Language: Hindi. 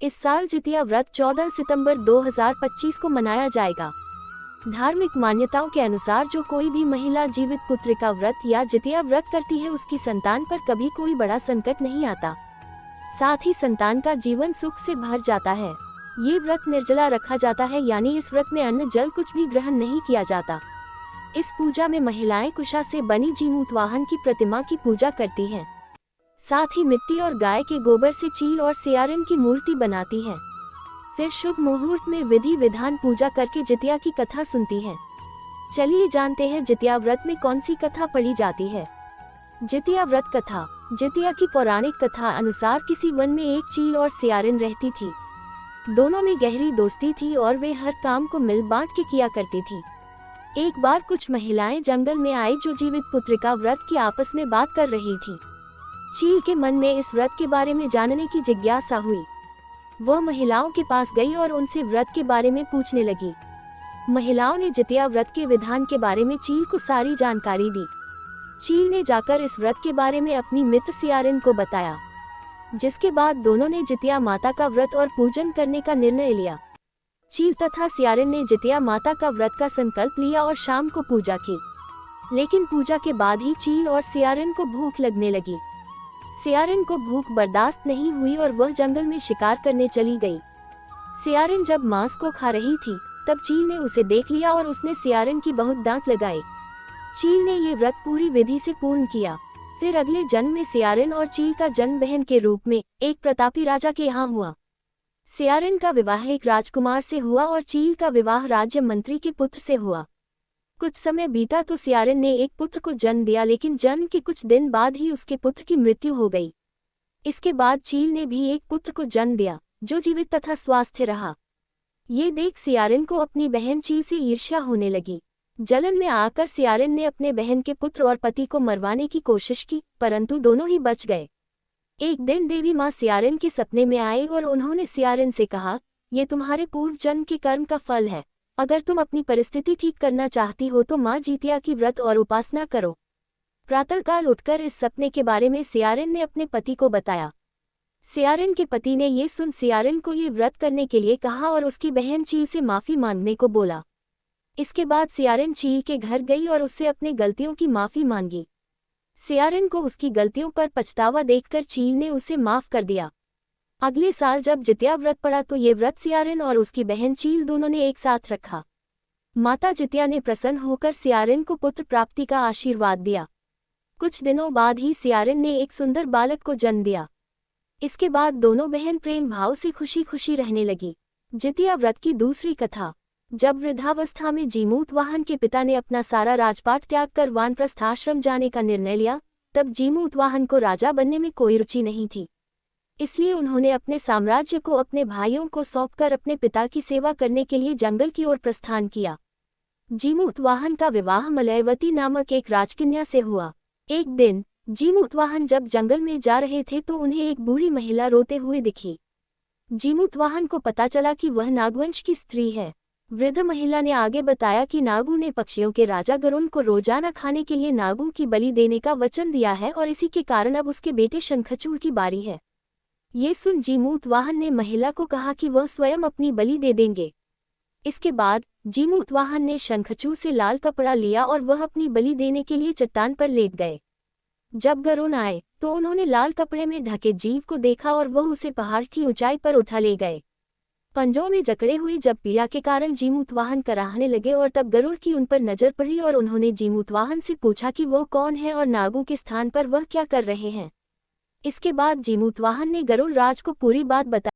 इस साल जितिया व्रत 14 सितंबर 2025 को मनाया जाएगा। धार्मिक मान्यताओं के अनुसार जो कोई भी महिला जीवित पुत्र का व्रत या जितिया व्रत करती है उसकी संतान पर कभी कोई बड़ा संकट नहीं आता, साथ ही संतान का जीवन सुख से भर जाता है। ये व्रत निर्जला रखा जाता है, यानी इस व्रत में अन्न जल कुछ भी ग्रहण नहीं किया जाता। इस पूजा में महिलाएं कुशा से बनी जीमूत वाहन की प्रतिमा की पूजा करती हैं। साथ ही मिट्टी और गाय के गोबर से चील और सियारिन की मूर्ति बनाती हैं। फिर शुभ मुहूर्त में विधि विधान पूजा करके जितिया की कथा सुनती हैं। चलिए जानते हैं जितिया व्रत में कौन सी कथा पढ़ी जाती है। जितिया व्रत कथा। जितिया की पौराणिक कथा अनुसार किसी वन में एक चील और सियारिन रहती थी। दोनों में गहरी दोस्ती थी और वे हर काम को मिल बांट के किया करती थी। एक बार कुछ महिलाएं जंगल में आई जो जीवित पुत्र का व्रत की आपस में बात कर रही थी। चील के मन में इस व्रत के बारे में जानने की जिज्ञासा हुई। वह महिलाओं के पास गई और उनसे व्रत के बारे में पूछने लगी। महिलाओं ने जितिया व्रत के विधान के बारे में चील को सारी जानकारी दी। चील ने जाकर इस व्रत के बारे में अपनी मित्र सियारिन को बताया, जिसके बाद दोनों ने जितिया माता का व्रत और पूजन करने का निर्णय लिया। चील तथा सियारिन ने जितिया माता का व्रत का संकल्प लिया और शाम को पूजा की। लेकिन पूजा के बाद ही चील और सियारिन को भूख लगने लगी। सियारिन को भूख बर्दाश्त नहीं हुई और वह जंगल में शिकार करने चली गई। सियारिन जब मांस को खा रही थी तब चील ने उसे देख लिया और उसने सियारिन की बहुत डांट लगाई। चील ने ये व्रत पूरी विधि से पूर्ण किया। फिर अगले जन्म में सियारिन और चील का जन्म बहन के रूप में एक प्रतापी राजा के यहाँ हुआ। सियारिन का विवाह एक राजकुमार से हुआ और चील का विवाह राज्य मंत्री के पुत्र से हुआ। कुछ समय बीता तो सियारिन ने एक पुत्र को जन्म दिया, लेकिन जन्म के कुछ दिन बाद ही उसके पुत्र की मृत्यु हो गई। इसके बाद चील ने भी एक पुत्र को जन्म दिया जो जीवित तथा स्वस्थ रहा। ये देख सियारिन को अपनी बहन चील से ईर्ष्या होने लगी। जलन में आकर सियारिन ने अपने बहन के पुत्र और पति को मरवाने की कोशिश की, परंतु दोनों ही बच गए। एक दिन देवी माँ सियारिन के सपने में आई और उन्होंने सियारिन से कहा, ये तुम्हारे पूर्व जन्म के कर्म का फल है। अगर तुम अपनी परिस्थिति ठीक करना चाहती हो तो माँ जितिया की व्रत और उपासना करो। प्रातःकाल उठकर इस सपने के बारे में सियारिन ने अपने पति को बताया। सियारिन के पति ने ये सुन सियारिन को ये व्रत करने के लिए कहा और उसकी बहन चील से माफी मांगने को बोला। इसके बाद सियारिन चील के घर गई और उससे अपनी गलतियों की माफी मांगी। सियारिन को उसकी गलतियों पर पछतावा देखकर चील ने उसे माफ कर दिया। अगले साल जब जितिया व्रत पड़ा तो ये व्रत सियारिन और उसकी बहन चील दोनों ने एक साथ रखा। माता जितिया ने प्रसन्न होकर सियारिन को पुत्र प्राप्ति का आशीर्वाद दिया। कुछ दिनों बाद ही सियारिन ने एक सुंदर बालक को जन्म दिया। इसके बाद दोनों बहन प्रेम भाव से खुशी खुशी रहने लगी। जितिया व्रत की दूसरी कथा। जब वृद्धावस्था में जीमूत वाहन के पिता ने अपना सारा राजपाट त्याग कर वानप्रस्थ आश्रम जाने का निर्णय लिया, तब जीमूत वाहन को राजा बनने में कोई रुचि नहीं थी। इसलिए उन्होंने अपने साम्राज्य को अपने भाइयों को सौंपकर अपने पिता की सेवा करने के लिए जंगल की ओर प्रस्थान किया। जीमूत वाहन का विवाह मलयवती नामक एक राजकन्या से हुआ। एक दिन जीमूत वाहन जब जंगल में जा रहे थे तो उन्हें एक बूढ़ी महिला रोते हुए दिखी। जीमूत वाहन को पता चला कि वह नागवंश की स्त्री है। वृद्ध महिला ने आगे बताया कि नागों ने पक्षियों के राजा गरुड़ को रोजाना खाने के लिए नागों की बलि देने का वचन दिया है और इसी के कारण अब उसके बेटे शंखचूड़ की बारी है। ये सुन जीमूत वाहन ने महिला को कहा कि वह स्वयं अपनी बलि दे देंगे। इसके बाद जीमूत वाहन ने शंखचूड़ से लाल कपड़ा लिया और वह अपनी बलि देने के लिए चट्टान पर लेट गए। जब गरुड़ आए तो उन्होंने लाल कपड़े में ढके जीव को देखा और वह उसे पहाड़ की ऊंचाई पर उठा ले गए। पंजों में जकड़े हुए जब पीड़ा के कारण जीमूत वाहन कराहने लगे और तब गरुड़ की उन पर नजर पड़ी और उन्होंने जीमूत वाहन से पूछा कि वो कौन है और नागों के स्थान पर वह क्या कर रहे हैं। इसके बाद जीमूत वाहन ने गरुड़ राज को पूरी बात बताई।